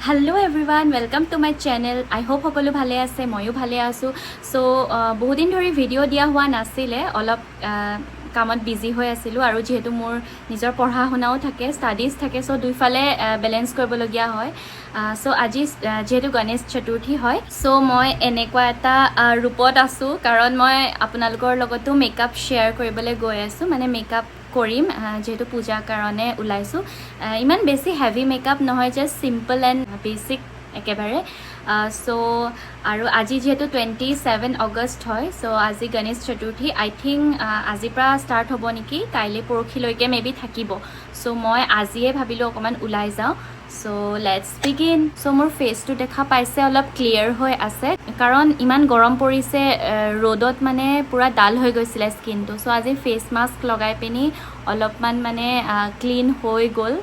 Hello everyone, welcome to my channel. I hope সকলো ভালে আছে, ময়ো ভালে আছো. So বহুত দিন ধৰি ভিডিও দিয়া হোৱা নাছিলে, অলপ কামত বিজি হৈ আছিলো আৰু যেহেতু মোৰ নিজৰ পঢ়া শুনাও থাকে, ষ্টাডিজ থাকে, সো দুইফালে বেলেন্স কৰিবলগীয়া হয়. সো আজি যেহেতু গণেশ চতুৰ্থী হয়, সো মই এনেকুৱা এটা ৰূপত আছো কাৰণ মই আপোনালোকৰ লগতো মেকআপ শ্বেয়াৰ কৰিবলৈ গৈ আছো, মানে মেকআপ কৰিম যেহেতু পূজাৰ কাৰণে ওলাইছো. ইমান বেছি হেভি মেকআপ নহয়, জাষ্ট চিম্পল এণ্ড বেছিক একেবাৰে. সো আৰু আজি যেহেতু 27 অগষ্ট হয়, সো আজি গণেশ চতুৰ্থী. আই থিংক আজিৰ পৰা ষ্টাৰ্ট হ'ব নেকি, কাইলৈ পৰহিলৈকে মে বি থাকিব. সো মই আজিয়ে ভাবিলোঁ অকণমান ওলাই যাওঁ. So let's begin. সো মোৰ ফেচটো দেখা পাইছে অলপ ক্লিয়াৰ হৈ আছে কাৰণ ইমান গৰম পৰিছে, ৰ'দত মানে পূৰা ডাল হৈ গৈছিলে স্কিনটো. সো আজি ফেচ মাস্ক লগাই পিনি অলপমান মানে ক্লিন হৈ গ'ল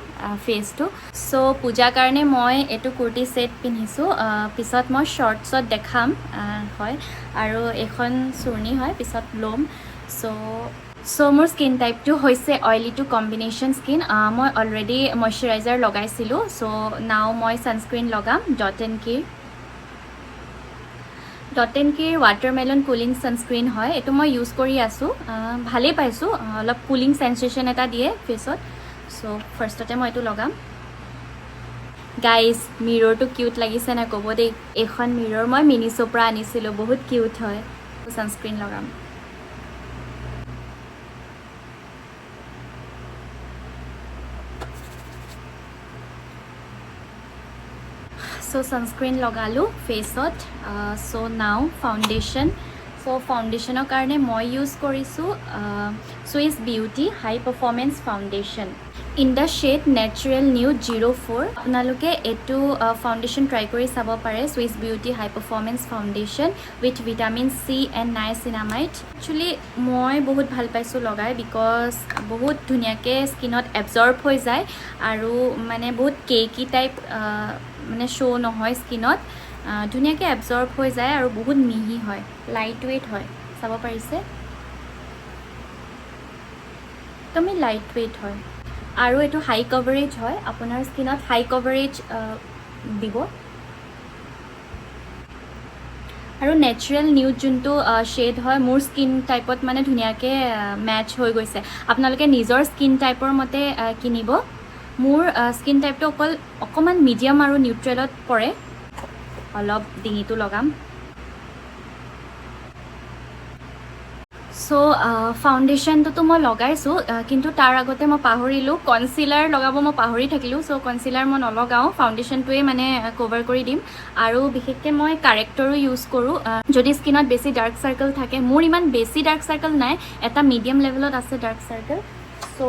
ফেচটো. সো পূজাৰ কাৰণে মই এইটো কুৰ্তি ছেট পিন্ধিছোঁ, পিছত মই শ্বৰ্টছত দেখাম হয়. আৰু এইখন চুৰ্ণি হয়, পিছত ল'ম. সো মোৰ স্কিন টাইপটো হৈছে অইলি টু কম্বিনেশ্যন স্কিন. মই অলৰেডি মইশ্চাৰাইজাৰ লগাইছিলোঁ, সো নাও মই ছানস্ক্ৰীণ লগাম. ডট এণ্ড কিৰ ৱাটাৰমেলন কুলিং ছানস্ক্ৰীণ হয়. এইটো মই ইউজ কৰি আছোঁ, ভালেই পাইছোঁ, অলপ কুলিং চেনচেশ্যন এটা দিয়ে ফেচত. সো ফাৰ্ষ্টতে মই এইটো লগাম. গাইজ, মিৰৰটো কিউট লাগিছে নে ক'ব দেই. এইখন মিৰৰ মই মিনিছোৰ পৰা আনিছিলোঁ, বহুত কিউট হয়. ছানস্ক্ৰীণ লগাম. সো ছানস্ক্ৰীণ লগালোঁ ফেচত. So now foundation. সো ফাউণ্ডেশ্যনৰ কাৰণে মই ইউজ কৰিছোঁ Swiss beauty high performance foundation in the shade natural nude 04. আপোনালোকে এইটো ফাউণ্ডেশ্যন ট্ৰাই কৰি চাব পাৰে. Swiss beauty high performance foundation with vitamin C and niacinamide. Actually মই বহুত ভাল পাইছোঁ লগাই, বিকজ বহুত ধুনীয়াকৈ স্কিনত এবজৰ্ব হৈ যায় আৰু মানে বহুত কেকি টাইপ মানে শ্ব' নহয় স্কিনত, ধুনীয়াকৈ এবজৰ্ব হৈ যায় আৰু বহুত মিহি হয়, লাইট ৱেইট হয়. চাব পাৰিছে, একদমেই লাইট ৱেইট হয় আৰু এইটো হাই কভাৰেজ হয়. আপোনাৰ স্কিনত হাই কভাৰেজ দিব. আৰু নেচাৰেল নিউড যোনটো শ্বেড হয়, মোৰ স্কিন টাইপত মানে ধুনীয়াকৈ মেটচ হৈ গৈছে. আপোনালোকে নিজৰ স্কিন টাইপৰ মতে কিনিব. মোৰ স্কিন টাইপটো অকণমান মিডিয়াম আৰু নিউট্ৰেলত পৰে. অলপ ডিঙিটো লগাম. সো ফাউণ্ডেশ্যনটোতো মই লগাইছোঁ, কিন্তু তাৰ আগতে মই পাহৰিলোঁ, কনচিলাৰ লগাব মই পাহৰি থাকিলোঁ. সো কনচিলাৰ মই নলগাওঁ, ফাউণ্ডেশ্যনটোৱে মানে কভাৰ কৰি দিম. আৰু বিশেষকৈ মই কাৰেক্টৰো ইউজ কৰোঁ যদি স্কিনত বেছি ডাৰ্ক চাৰ্কেল থাকে. মোৰ ইমান বেছি ডাৰ্ক চাৰ্কেল নাই, এটা মিডিয়াম লেভেলত আছে ডাৰ্ক চাৰ্কেল. সো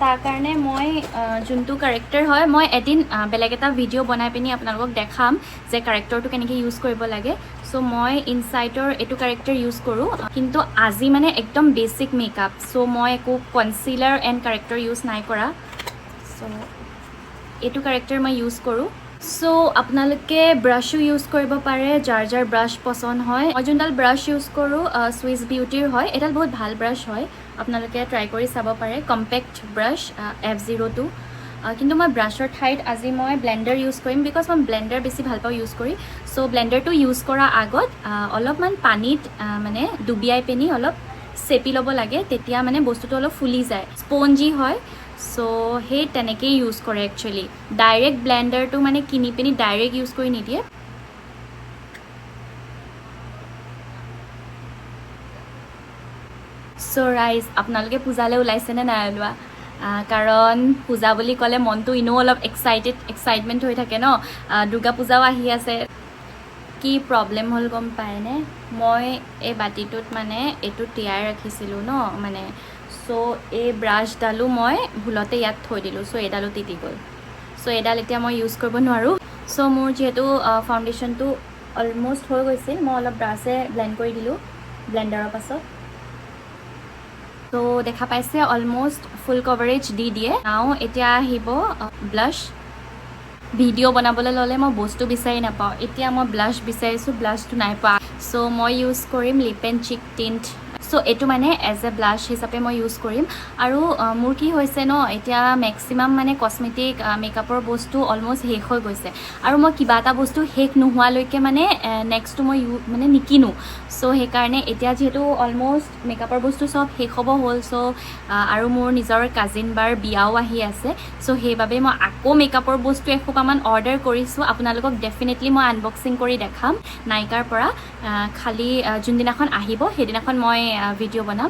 তাৰ কাৰণে মই যোনটো কাৰেক্টাৰ হয়, মই এদিন বেলেগ এটা ভিডিঅ' বনাই পিনি আপোনালোকক দেখাম যে কাৰেক্টৰটো কেনেকৈ ইউজ কৰিব লাগে. সো মই ইনচাইটৰ এইটো কাৰেক্টাৰ ইউজ কৰোঁ, কিন্তু আজি মানে একদম বেছিক মেকআপ. সো মই একো কনচিলাৰ এণ্ড কাৰেক্টাৰ ইউজ নাই কৰা. সো এইটো কাৰেক্টাৰ মই ইউজ কৰোঁ. সো আপোনালোকে ব্ৰাছো ইউজ কৰিব পাৰে, যাৰ যাৰ ব্ৰাছ পচন্দ হয়. মই যোনডাল ব্ৰাছ ইউজ কৰোঁ চুইচ বিউটিৰ হয়. এডাল বহুত ভাল ব্ৰাছ হয়, আপোনালোকে ট্ৰাই কৰি চাব পাৰে. Compact brush F02. কিন্তু মই ব্ৰাছৰ ঠাইত আজি মই ব্লেণ্ডাৰ ইউজ কৰিম, বিকজ মই ব্লেণ্ডাৰ বেছি ভাল পাওঁ ইউজ কৰি. সো ব্লেণ্ডাৰটো ইউজ কৰাৰ আগত অলপমান পানীত মানে ডুবিয়াই পিনি অলপ চেপি ল'ব লাগে, তেতিয়া মানে বস্তুটো অলপ ফুলি যায়, স্পঞ্জি হয়. সো সেই তেনেকেই ইউজ কৰে একচুৱেলি. ডাইৰেক্ট ব্লেণ্ডাৰটো মানে কিনি পিনি ডাইৰেক্ট ইউজ কৰি নিদিয়ে. সো ৰাইজ, আপোনালোকে পূজালৈ ওলাইছেনে নাই ওলোৱা? কাৰণ পূজা বুলি ক'লে মনটো এনেও অলপ এক্সাইটমেণ্ট হৈ থাকে ন. দুৰ্গা পূজাও আহি আছে. কি প্ৰব্লেম হ'ল গম পায়নে? মই এই বাতিটোত মানে এইটো তিয়াই ৰাখিছিলোঁ ন, মানে সো এই ব্ৰাছডালো মই ভুলতে ইয়াত থৈ দিলোঁ. সো এইডালো তিতি গ'ল. সো এইডাল এতিয়া মই ইউজ কৰিব নোৱাৰোঁ. সো মোৰ যিহেতু ফাউণ্ডেশ্যনটো অলমষ্ট হৈ গৈছিল, মই অলপ ব্ৰাছে ব্লেণ্ড কৰি দিলোঁ ব্লেণ্ডাৰৰ পাছত. তো দেখা পাইছে অলমষ্ট ফুল কভাৰেজ দি দিয়ে. নাও এতিয়া আহিব ব্লাছ. ভিডিঅ' বনাবলৈ ল'লে মই বস্তু বিচাৰি নাপাওঁ, এতিয়া মই ব্লাছ বিচাৰিছোঁ, ব্লাছটো নাই পোৱা. সো মই ইউজ কৰিম লিপ এণ্ড চিক টিণ্ট. সো এটো মানে এজ এ ব্লাশ হিচাপে মই ইউজ কৰিম আৰু মোৰ কি হৈছে ন এতিয়া ম্যাক্সিমাম মানে কসমেটিক মেকআপৰ বস্তু অলমোস্ট শেষ হৈ গৈছে আৰু মই কিবা এটা বস্তু শেষ নোহোৱালৈকে মানে নেক্সটটো মই মানে নিকিনো সো সেই কাৰণে এতিয়া যেহেতু অলমোস্ট মেকআপৰ বস্তু সব শেষ হ'ব হ'ল সো আৰু মোৰ নিজৰ কাজিন বাৰ বিয়াও আহি আছে সো সেইবাবে মই আকৌ মেকআপৰ বস্তু এখোপামান অৰ্ডাৰ কৰিছোঁ আপোনালোকক ডেফিনেটলি মই আনবক্সিং কৰি দেখাম নাইকাৰ পৰা খালি যোনদিনাখন আহিব সেইদিনাখন মই ভিডিঅ' বনাম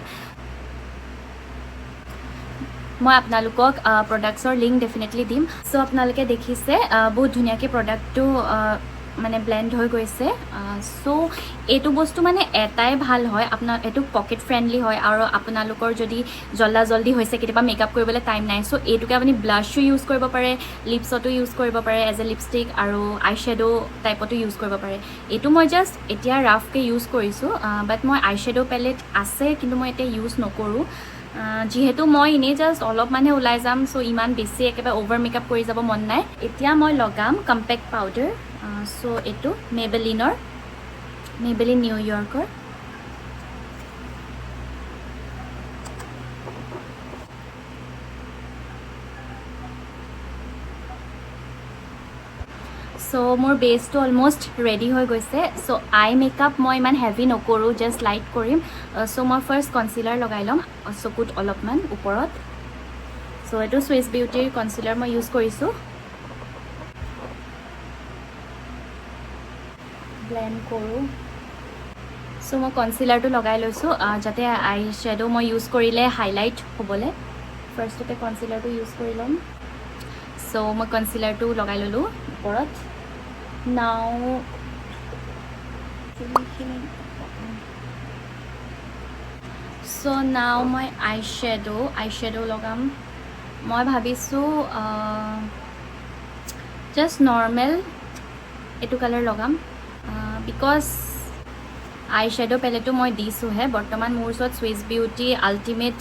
মই আপোনালোকক প্ৰডাক্টছৰ লিংক ডেফিনেটলি দিম সো আপোনালোকে দেখিছে বহুত ধুনীয়াকৈ প্ৰডাক্টটো মানে ব্লেন্ড হৈ গৈছে সো এইটো বস্তু মানে এটাই ভাল হয় আপোনাৰ এইটো পকেট ফ্ৰেণ্ডলি হয় আৰু আপোনালোকৰ যদি জল্দি হৈছে কেতিয়াবা মেকআপ কৰিবলৈ টাইম নাই সো এইটোকে আপুনি ব্লাছো ইউজ কৰিব পাৰে লিপছতো ইউজ কৰিব পাৰে এজ এ লিপষ্টিক আৰু আই শ্বেডো টাইপতো ইউজ কৰিব পাৰে এইটো মই জাষ্ট এতিয়া ৰাফকৈ ইউজ কৰিছোঁ বাট মই আই শ্বেডো পেলেট আছে কিন্তু মই এতিয়া ইউজ নকৰোঁ যেহেতু মই এনেই জাষ্ট অলপমানহে ওলাই যাম সো ইমান বেছি একেবাৰে অভাৰ মেকআপ কৰি যাব মন নাই এতিয়া মই লগাম কম্পেক্ট পাউডাৰ সো এইটো মেবেলিন নিউ ইয়ৰ্কৰ সো মোৰ বেছটো অলমোষ্ট ৰেডি হৈ গৈছে সো আই মেকআপ মই ইমান হেভি নকৰোঁ জাষ্ট লাইট কৰিম সো মই ফাৰ্ষ্ট কনচিলাৰ লগাই ল'ম চকুত অলপমান ওপৰত সো এইটো চুইচ বিউটিৰ কনচিলাৰ মই ইউজ কৰিছোঁ ব্লেন্ড কৰোঁ সো মই কনচিলাৰটো লগাই লৈছোঁ যাতে আই শ্বেডো মই ইউজ কৰিলে হাইলাইট হ'বলৈ ফাৰ্ষ্টতে কনচিলাৰটো ইউজ কৰি ল'ম সো মই কনচিলাৰটো লগাই ল'লোঁ ওপৰত নাও সো নাও মই আই শ্বেডো লগাম মই ভাবিছোঁ জাষ্ট নৰ্মেল এইটো কালাৰ লগাম বিকজ আই শ্বেডো পেলেটো মই দিছোঁহে বৰ্তমান মোৰ ওচৰত চুইচ বিউটি আল্টিমেট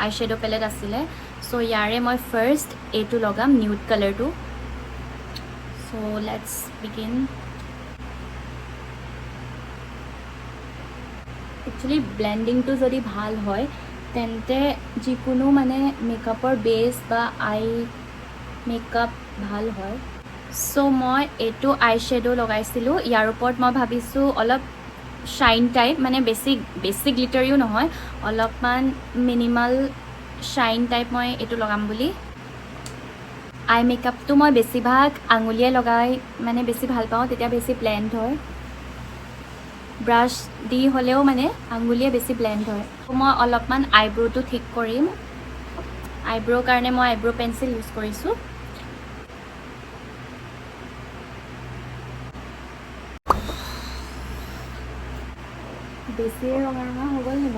আই শ্বেডো পেলেট আছিলে সো ইয়াৰে মই ফাৰ্ষ্ট এইটো লগাম নিউড কালাৰটো সো লেটছ বিগিন একচুৱেলি ব্লেণ্ডিংটো যদি ভাল হয় তেন্তে যিকোনো মানে মেকআপৰ বেছ বা আই মেকআপ ভাল হয় সো মই এইটো আই শ্বেডো লগাইছিলোঁ ইয়াৰ ওপৰত মই ভাবিছোঁ অলপ শাইন টাইপ মানে বেছি গ্লিটাৰিও নহয় অলপমান মিনিমাল শাইন টাইপ মই এইটো লগাম বুলি আই মেকআপটো মই বেছিভাগ আঙুলিয়ে লগাই মানে বেছি ভাল পাওঁ তেতিয়া বেছি ব্লেণ্ড হয় ব্ৰাছ দি হ'লেও মানে আঙুলিয়ে বেছি ব্লেণ্ড হয় মই অলপমান আইব্ৰ'টো ঠিক কৰিম আইব্ৰ' কাৰণে মই আইব্ৰ' পেঞ্চিল ইউজ কৰিছোঁ বেছি ৰঙা হৈ গ'ল নিব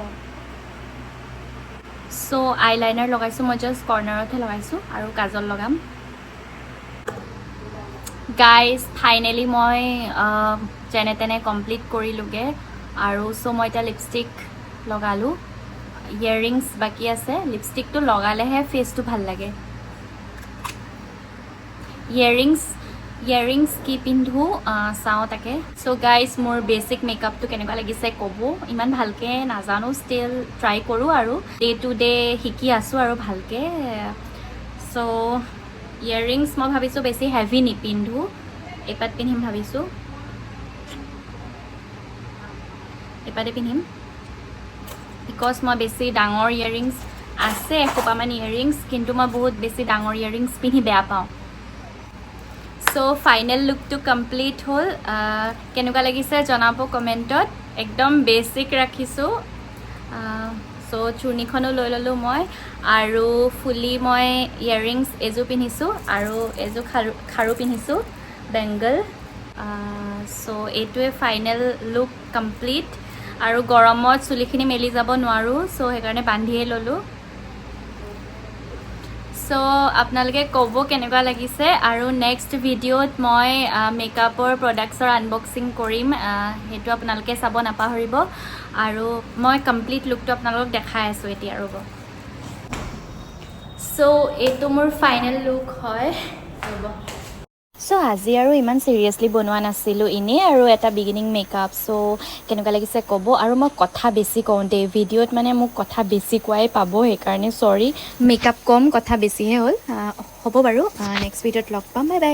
সো আইলাইনাৰ লগাইছোঁ মই জাষ্ট কৰ্নাৰতহে লগাইছোঁ আৰু কাজল লগাম গাইজ ফাইনেলি মই যেনে তেনে কমপ্লিট কৰিলোঁগৈ আৰু সো মই এতিয়া লিপষ্টিক লগালোঁ ইয়েৰিংছ বাকী আছে লিপষ্টিকটো লগালেহে ফেচটো ভাল লাগে ইয়েৰিংছ কি পিন্ধো চাওঁ তাকে সো গাইজ মোৰ বেচিক মেকআপটো কেনেকুৱা লাগিছে ক'ব ইমান ভালকৈ নাজানো ষ্টিল ট্ৰাই কৰোঁ আৰু ডে টু ডে শিকি আছোঁ আৰু ভালকৈ সো ইয়েৰিংছ মই ভাবিছোঁ বেছি হেভি নিপিন্ধো এপাত পিন্ধিম ভাবিছোঁ এপাতে পিন্ধিম বিকজ মই বেছি ডাঙৰ ইয়েৰিংছ আছে এসোপামান ইয়েৰিংছ কিন্তু মই বহুত বেছি ডাঙৰ ইয়েৰিংছ পিন্ধি বেয়া পাওঁ সো ফাইনেল লুকটো কমপ্লিট হ'ল কেনেকুৱা লাগিছে জনাব কমেণ্টত একদম বেচিক ৰাখিছোঁ সো চুৰ্ণিখনো লৈ ল'লোঁ মই আৰু ফুলি মই ইয়েৰিংছ এযোৰ পিন্ধিছোঁ আৰু এযোৰ খাৰু পিন্ধিছোঁ বেংগল সো এইটোৱে ফাইনেল লুক কমপ্লিট আৰু গৰমত চুলিখিনি মেলি যাব নোৱাৰোঁ সো সেইকাৰণে বান্ধিয়ে ল'লোঁ সো আপোনালোকে ক'ব কেনেকুৱা লাগিছে আৰু নেক্সট ভিডিঅ'ত মই মেকআপৰ প্ৰডাক্টছৰ আনবক্সিং কৰিম সেইটো আপোনালোকে চাব নাপাহৰিব আৰু মই কমপ্লিট লুকটো আপোনালোকক দেখাই আছোঁ এতিয়া ৰ'ব সো এইটো মোৰ ফাইনেল লুক হয় ৰ'ব চ' আজি আৰু ইমান চিৰিয়াছলি বনোৱা নাছিলোঁ, এনেই আৰু এটা বিগিনিং মেকআপ। চ' কেনেকুৱা লাগিছে ক'ব। আৰু মই কথা বেছি কওঁ দেই ভিডিঅ'ত, মানে মোক কথা বেছি কোৱাই পাব, সেইকাৰণে চৰি। মেকআপ কম, কথা বেছিহে হ'ল। হ'ব বাৰু, নেক্সট ভিডিঅ'ত লগ পাম। Bye bye.